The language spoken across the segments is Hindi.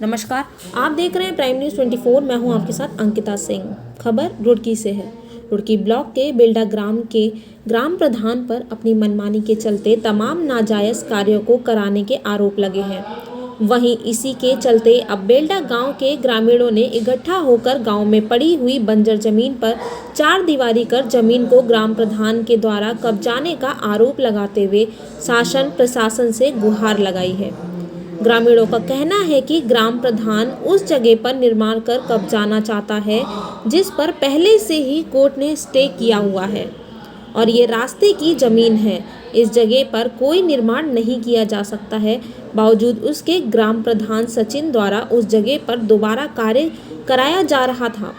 नमस्कार, आप देख रहे हैं प्राइम न्यूज़ 24। मैं हूं आपके साथ अंकिता सिंह। खबर रुड़की से है। रुड़की ब्लॉक के बेल्डा ग्राम के ग्राम प्रधान पर अपनी मनमानी के चलते तमाम नाजायज कार्यों को कराने के आरोप लगे हैं। वहीं इसी के चलते अब बेल्डा गांव के ग्रामीणों ने इकट्ठा होकर गांव में पड़ी हुई बंजर जमीन पर चार दीवारी कर जमीन को ग्राम प्रधान के द्वारा कब्जाने का आरोप लगाते हुए शासन प्रशासन से गुहार लगाई है। ग्रामीणों का कहना है कि ग्राम प्रधान उस जगह पर निर्माण कर कब्जाना चाहता है जिस पर पहले से ही कोर्ट ने स्टे किया हुआ है और ये रास्ते की जमीन है। इस जगह पर कोई निर्माण नहीं किया जा सकता है। बावजूद उसके ग्राम प्रधान सचिन द्वारा उस जगह पर दोबारा कार्य कराया जा रहा था,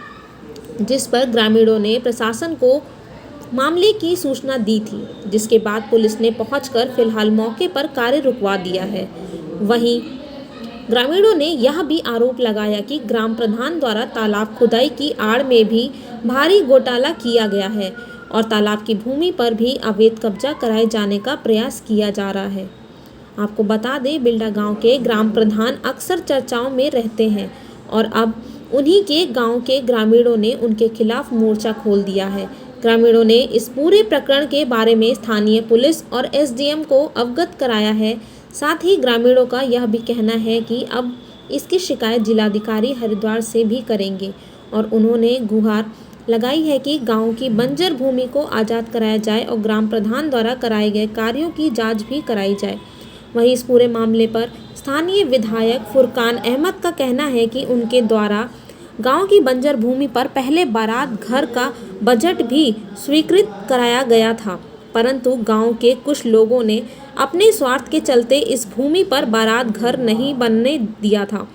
जिस पर ग्रामीणों ने प्रशासन को मामले की सूचना दी थी, जिसके बाद पुलिस ने पहुंचकर फिलहाल मौके पर कार्य रुकवा दिया है। वहीं ग्रामीणों ने यह भी आरोप लगाया कि ग्राम प्रधान द्वारा तालाब खुदाई की आड़ में भी भारी घोटाला किया गया है और तालाब की भूमि पर भी अवैध कब्जा कराए जाने का प्रयास किया जा रहा है। आपको बता दें, बेल्डा गांव के ग्राम प्रधान अक्सर चर्चाओं में रहते हैं और अब उन्हीं के गांव के ग्रामीणों ने उनके खिलाफ मोर्चा खोल दिया है। ग्रामीणों ने इस पूरे प्रकरण के बारे में स्थानीय पुलिस और एसडीएम को अवगत कराया है। साथ ही ग्रामीणों का यह भी कहना है कि अब इसकी शिकायत जिलाधिकारी हरिद्वार से भी करेंगे और उन्होंने गुहार लगाई है कि गांव की बंजर भूमि को आज़ाद कराया जाए और ग्राम प्रधान द्वारा कराए गए कार्यों की जांच भी कराई जाए। वहीं इस पूरे मामले पर स्थानीय विधायक फुरकान अहमद का कहना है कि उनके द्वारा गांव की बंजर भूमि पर पहले बारात घर का बजट भी स्वीकृत कराया गया था, परंतु गांव के कुछ लोगों ने अपने स्वार्थ के चलते इस भूमि पर बारात घर नहीं बनने दिया था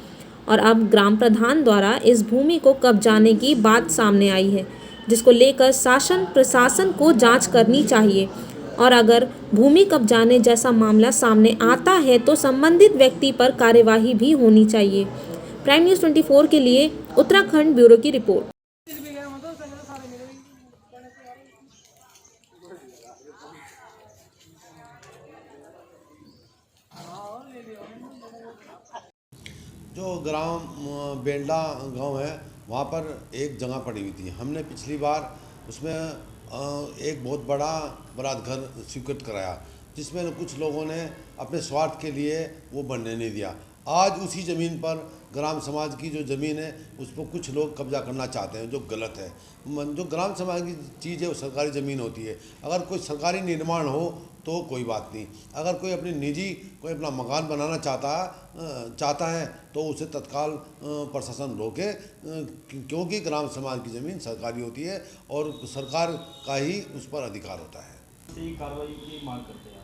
और अब ग्राम प्रधान द्वारा इस भूमि को कब्जाने की बात सामने आई है, जिसको लेकर शासन प्रशासन को जांच करनी चाहिए और अगर भूमि कब्जाने जैसा मामला सामने आता है तो संबंधित व्यक्ति पर कार्यवाही भी होनी चाहिए। प्राइम न्यूज़ 24 के लिए उत्तराखंड ब्यूरो की रिपोर्ट। जो ग्राम बेल्डा गांव है वहाँ पर एक जगह पड़ी हुई थी। हमने पिछली बार उसमें एक बहुत बड़ा बारात घर स्वीकृत कराया, जिसमें कुछ लोगों ने अपने स्वार्थ के लिए वो बनने नहीं दिया। आज उसी ज़मीन पर ग्राम समाज की जो ज़मीन है उस पर कुछ लोग कब्जा करना चाहते हैं, जो गलत है। जो ग्राम समाज की चीज़ है वो सरकारी ज़मीन होती है। अगर कोई सरकारी निर्माण हो तो कोई बात नहीं, अगर कोई अपनी निजी कोई अपना मकान बनाना चाहता है तो उसे तत्काल प्रशासन रोके, क्योंकि ग्राम समाज की ज़मीन सरकारी होती है और सरकार का ही उस पर अधिकार होता है। कार्रवाई की मांग करते हैं।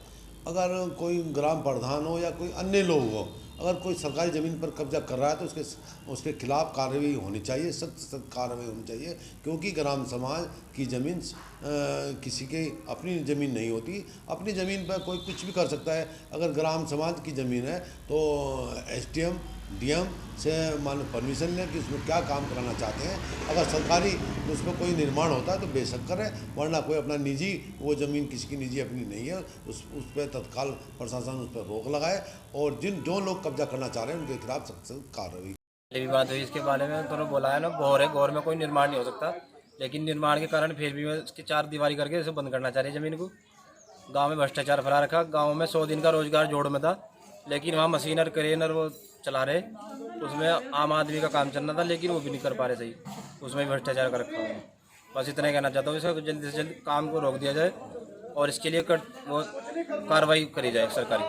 अगर कोई ग्राम प्रधान हो या कोई अन्य लोग हो, अगर कोई सरकारी ज़मीन पर कब्जा कर रहा है तो उसके खिलाफ कार्रवाई होनी चाहिए, सख्त कार्रवाई होनी चाहिए, क्योंकि ग्राम समाज की ज़मीन किसी की अपनी ज़मीन नहीं होती। अपनी ज़मीन पर कोई कुछ भी कर सकता है। अगर ग्राम समाज की ज़मीन है तो एसडीएम डीएम से मान परमिशन लें कि उसमें क्या काम कराना चाहते हैं। अगर सरकारी उसमें कोई निर्माण होता है तो बेशक करें, वरना कोई अपना निजी वो ज़मीन किसी की निजी अपनी नहीं है, उस पर तत्काल प्रशासन उस पर रोक लगाए और जो लोग कब्जा करना चाह रहे हैं उनके खिलाफ सख्त कार्रवाई। भी बात हुई इसके बारे में, तो बोला है ना गौर है, गौर में कोई निर्माण नहीं हो सकता, लेकिन निर्माण के कारण फिर भी उसकी चार दीवारी करके इसे बंद करना चाह रही है ज़मीन को। गाँव में भ्रष्टाचार फैला रखा। गाँव में 100 दिन का रोजगार जोड़ में था, लेकिन वहाँ मशीनर क्रेनर वो चला रहे, उसमें आम आदमी का काम चलना था लेकिन वो भी नहीं कर पा रहे सही, उसमें भी भ्रष्टाचार कर रखा है। बस इतना ही कहना चाहता हूँ, इसको जल्दी से जल्दी काम को रोक दिया जाए और इसके लिए वो कार्रवाई करी जाए सरकारी।